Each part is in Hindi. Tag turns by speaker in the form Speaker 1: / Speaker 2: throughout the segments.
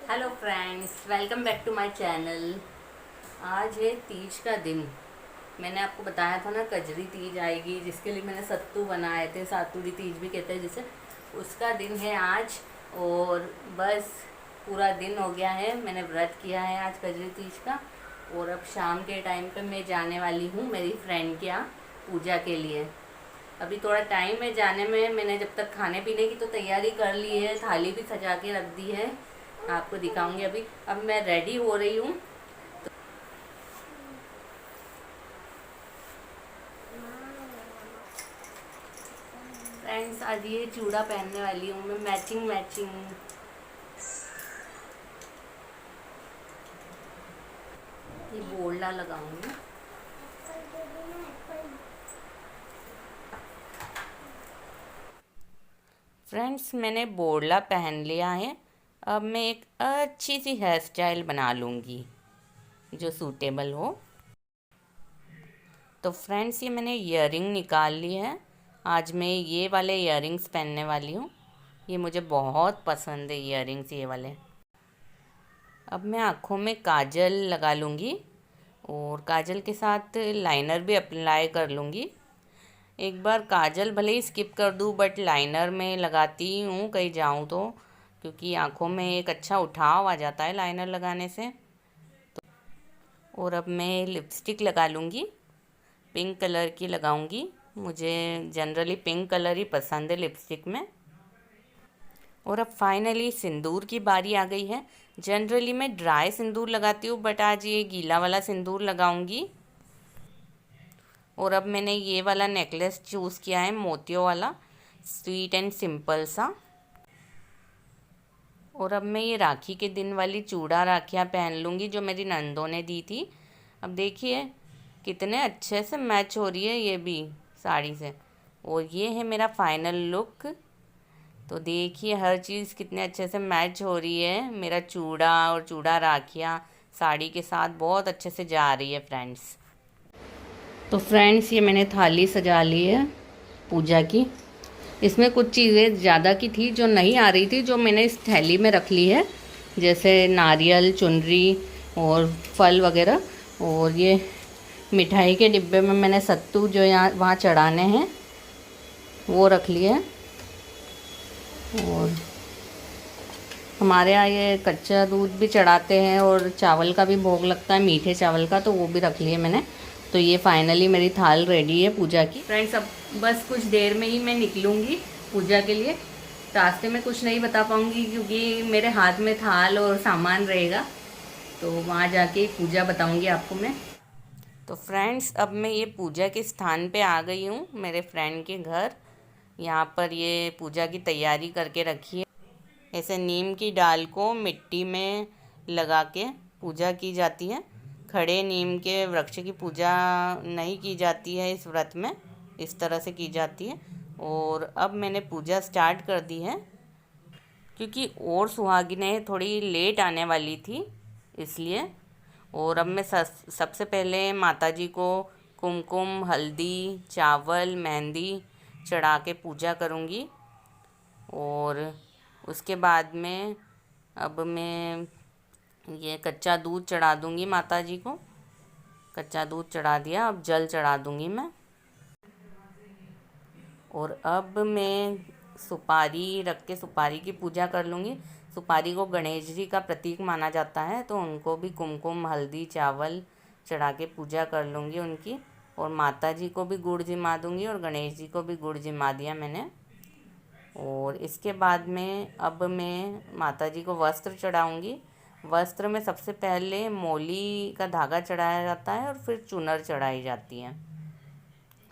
Speaker 1: Hello friends, welcome back to my channel. आज है तीज का दिन। मैंने आपको बताया था ना कजरी तीज आएगी, जिसके लिए मैंने सत्तू बनाए थे। सातुड़ी तीज भी कहते हैं जिसे। उसका दिन है आज। और बस पूरा दिन हो गया है, मैंने व्रत किया है आज कजरी तीज का। और अब शाम के टाइम पे मैं जाने वाली हूँ मेरी फ्रेंड के यहाँ पूजा के लिए। अभी थोड़ा टाइम है जाने में। मैंने जब तक खाने पीने की तो तैयारी कर ली है, थाली भी सजा के रख दी है। आपको दिखाऊंगी अभी। अब मैं रेडी हो रही हूँ। फ्रेंड्स, आज ये चूड़ा पहनने वाली हूँ मैं, मैचिंग मैचिंग। ये बोलना लगाऊंगी। फ्रेंड्स, मैंने बोरला पहन लिया है। अब मैं एक अच्छी सी हेयर स्टाइल बना लूँगी जो सूटेबल हो। तो फ्रेंड्स, ये मैंने ईयरिंग निकाल ली है। आज मैं ये वाले ईयरिंग्स पहनने वाली हूँ। ये मुझे बहुत पसंद है ईयरिंग्स ये वाले। अब मैं आँखों में काजल लगा लूँगी और काजल के साथ लाइनर भी अप्लाई कर लूँगी। एक बार काजल भले ही स्किप कर दूँ, बट लाइनर में लगाती हूँ कहीं जाऊँ तो, क्योंकि आँखों में एक अच्छा उठाव आ जाता है लाइनर लगाने से। और अब मैं लिपस्टिक लगा लूँगी। पिंक कलर की लगाऊँगी। मुझे जनरली पिंक कलर ही पसंद है लिपस्टिक में। और अब फाइनली सिंदूर की बारी आ गई है। जनरली मैं ड्राई सिंदूर लगाती हूँ, बट आज ये गीला वाला सिंदूर लगाऊंगी। और अब मैंने ये वाला नेकलेस चूज़ किया है, मोतियों वाला, स्वीट एंड सिंपल सा। और अब मैं ये राखी के दिन वाली चूड़ा राखियाँ पहन लूँगी जो मेरी नंदों ने दी थी। अब देखिए कितने अच्छे से मैच हो रही है ये भी साड़ी से। और ये है मेरा फाइनल लुक। तो देखिए हर चीज़ कितने अच्छे से मैच हो रही है। मेरा चूड़ा और चूड़ा राखियाँ साड़ी के साथ बहुत अच्छे से जा रही है फ्रेंड्स। तो फ्रेंड्स, ये मैंने थाली सजा ली है पूजा की। इसमें कुछ चीज़ें ज़्यादा की थी जो नहीं आ रही थी, जो मैंने इस थैली में रख ली है। जैसे नारियल, चुनरी और फल वगैरह। और ये मिठाई के डिब्बे में मैंने सत्तू जो यहाँ वहाँ चढ़ाने हैं वो रख लिए है। और हमारे यहाँ ये कच्चा दूध भी चढ़ाते हैं और चावल का भी भोग लगता है, मीठे चावल का, तो वो भी रख लिए मैंने। तो ये फाइनली मेरी थाल रेडी है पूजा की। फ्रेंड्स, अब बस कुछ देर में ही मैं निकलूँगी पूजा के लिए। रास्ते में कुछ नहीं बता पाऊँगी क्योंकि मेरे हाथ में थाल और सामान रहेगा। तो वहाँ जाके पूजा बताऊँगी आपको मैं। तो फ्रेंड्स, अब मैं ये पूजा के स्थान पे आ गई हूँ, मेरे फ्रेंड के घर। यहाँ पर ये पूजा की तैयारी करके रखी है। ऐसे नीम की डाल को मिट्टी में लगा के पूजा की जाती है। खड़े नीम के वृक्ष की पूजा नहीं की जाती है इस व्रत में, इस तरह से की जाती है। और अब मैंने पूजा स्टार्ट कर दी है क्योंकि और सुहागिनें थोड़ी लेट आने वाली थी इसलिए। और अब मैं सबसे पहले माता जी को कुमकुम, हल्दी, चावल, मेहंदी चढ़ा के पूजा करूँगी। और उसके बाद में अब मैं ये कच्चा दूध चढ़ा दूँगी माता जी को। कच्चा दूध चढ़ा दिया, अब जल चढ़ा दूँगी मैं। और अब मैं सुपारी रख के सुपारी की पूजा कर लूँगी। सुपारी को गणेश जी का प्रतीक माना जाता है, तो उनको भी कुमकुम, हल्दी, चावल चढ़ा के पूजा कर लूँगी उनकी। और माता जी को भी गुड़ जिमा दूँगी और गणेश जी को भी गुड़ जिमा दिया मैंने। और इसके बाद में अब मैं माता जी को वस्त्र चढ़ाऊँगी। वस्त्र में सबसे पहले मोली का धागा चढ़ाया जाता है और फिर चुनर चढ़ाई जाती है।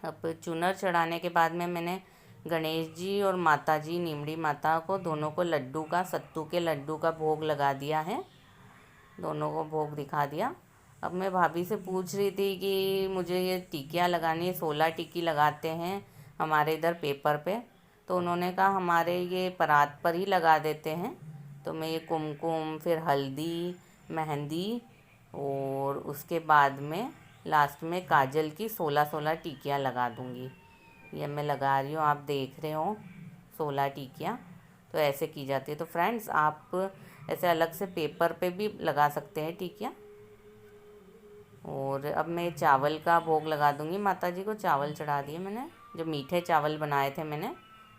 Speaker 1: अब चुनर चढ़ाने के बाद में मैंने गणेश जी और माता जी, नीमड़ी माता को, दोनों को लड्डू का, सत्तू के लड्डू का भोग लगा दिया है। दोनों को भोग दिखा दिया। अब मैं भाभी से पूछ रही थी कि मुझे ये टिकियाँ लगानी है, 16 टिक्की लगाते हैं हमारे इधर पेपर पे। तो उन्होंने कहा हमारे ये परात पर ही लगा देते हैं। तो मैं ये कुमकुम, फिर हल्दी, मेहंदी और उसके बाद में लास्ट में काजल की 16-16 टिकियाँ लगा दूँगी। ये मैं लगा रही हूँ, आप देख रहे हो 16 टिकियाँ। तो ऐसे की जाती है। तो फ्रेंड्स आप ऐसे अलग से पेपर पे भी लगा सकते हैं टिकिया। और अब मैं चावल का भोग लगा दूँगी माता जी को। चावल चढ़ा दिए मैंने, जो मीठे चावल बनाए थे मैंने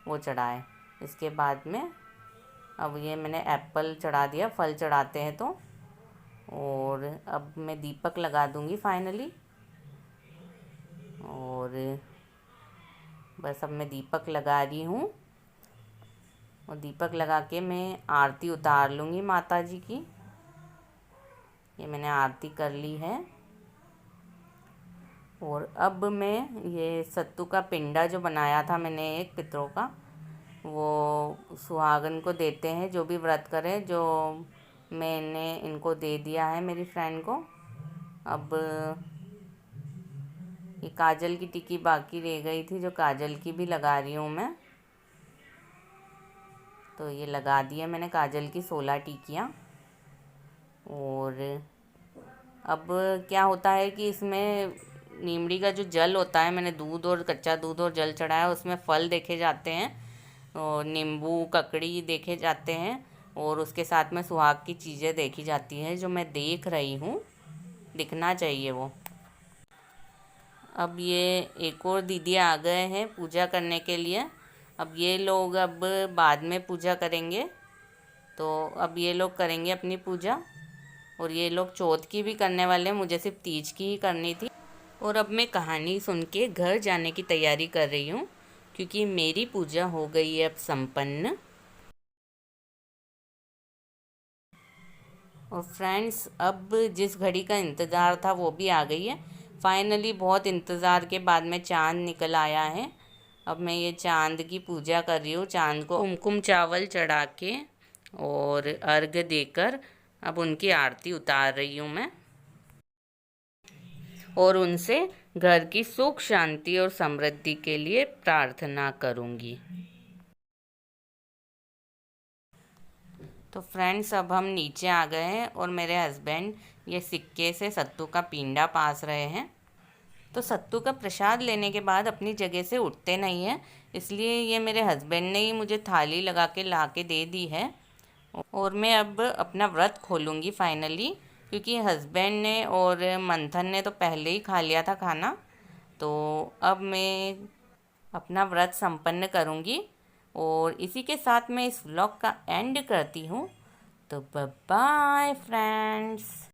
Speaker 1: वो चढ़ाए। इसके बाद में अब ये मैंने एप्पल चढ़ा दिया, फल चढ़ाते हैं तो। और अब मैं दीपक लगा दूँगी फाइनली। और बस अब मैं दीपक लगा रही हूँ, और दीपक लगा के मैं आरती उतार लूँगी माता जी की। ये मैंने आरती कर ली है। और अब मैं ये सत्तू का पिंडा जो बनाया था मैंने एक पितरों का, वो सुहागन को देते हैं जो भी व्रत करें। जो मैंने इनको दे दिया है मेरी फ्रेंड को। अब ये काजल की टिक्की बाकी रह गई थी, जो काजल की भी लगा रही हूँ मैं। तो ये लगा दिया मैंने काजल की 16 टिक्कियाँ। और अब क्या होता है कि इसमें नीमड़ी का जो जल होता है, मैंने दूध और कच्चा दूध और जल चढ़ाया, उसमें फल देखे जाते हैं और नींबू ककड़ी देखे जाते हैं, और उसके साथ में सुहाग की चीज़ें देखी जाती हैं जो मैं देख रही हूँ, दिखना चाहिए वो। अब ये एक और दीदी आ गए हैं पूजा करने के लिए। अब ये लोग अब बाद में पूजा करेंगे, तो अब ये लोग करेंगे अपनी पूजा। और ये लोग चौथ की भी करने वाले हैं, मुझे सिर्फ तीज की ही करनी थी। और अब मैं कहानी सुन के घर जाने की तैयारी कर रही हूँ, क्योंकि मेरी पूजा हो गई है अब संपन्न। और फ्रेंड्स अब जिस घड़ी का इंतज़ार था वो भी आ गई है फाइनली। बहुत इंतज़ार के बाद में चाँद निकल आया है। अब मैं ये चाँद की पूजा कर रही हूँ। चाँद को कुमकुम चावल चढ़ा के और अर्घ्य देकर अब उनकी आरती उतार रही हूँ मैं, और उनसे घर की सुख शांति और समृद्धि के लिए प्रार्थना करूँगी। तो फ्रेंड्स अब हम नीचे आ गए हैं, और मेरे हस्बैंड ये सिक्के से सत्तू का पिंडा पास रहे हैं। तो सत्तू का प्रसाद लेने के बाद अपनी जगह से उठते नहीं हैं, इसलिए ये मेरे हस्बैंड ने ही मुझे थाली लगा के ला के दे दी है। और मैं अब अपना व्रत खोलूँगी फाइनली, क्योंकि हस्बैंड ने और मंथन ने तो पहले ही खा लिया था खाना। तो अब मैं अपना व्रत संपन्न करूँगी, और इसी के साथ मैं इस व्लॉग का एंड करती हूँ। तो बाय बाय फ्रेंड्स।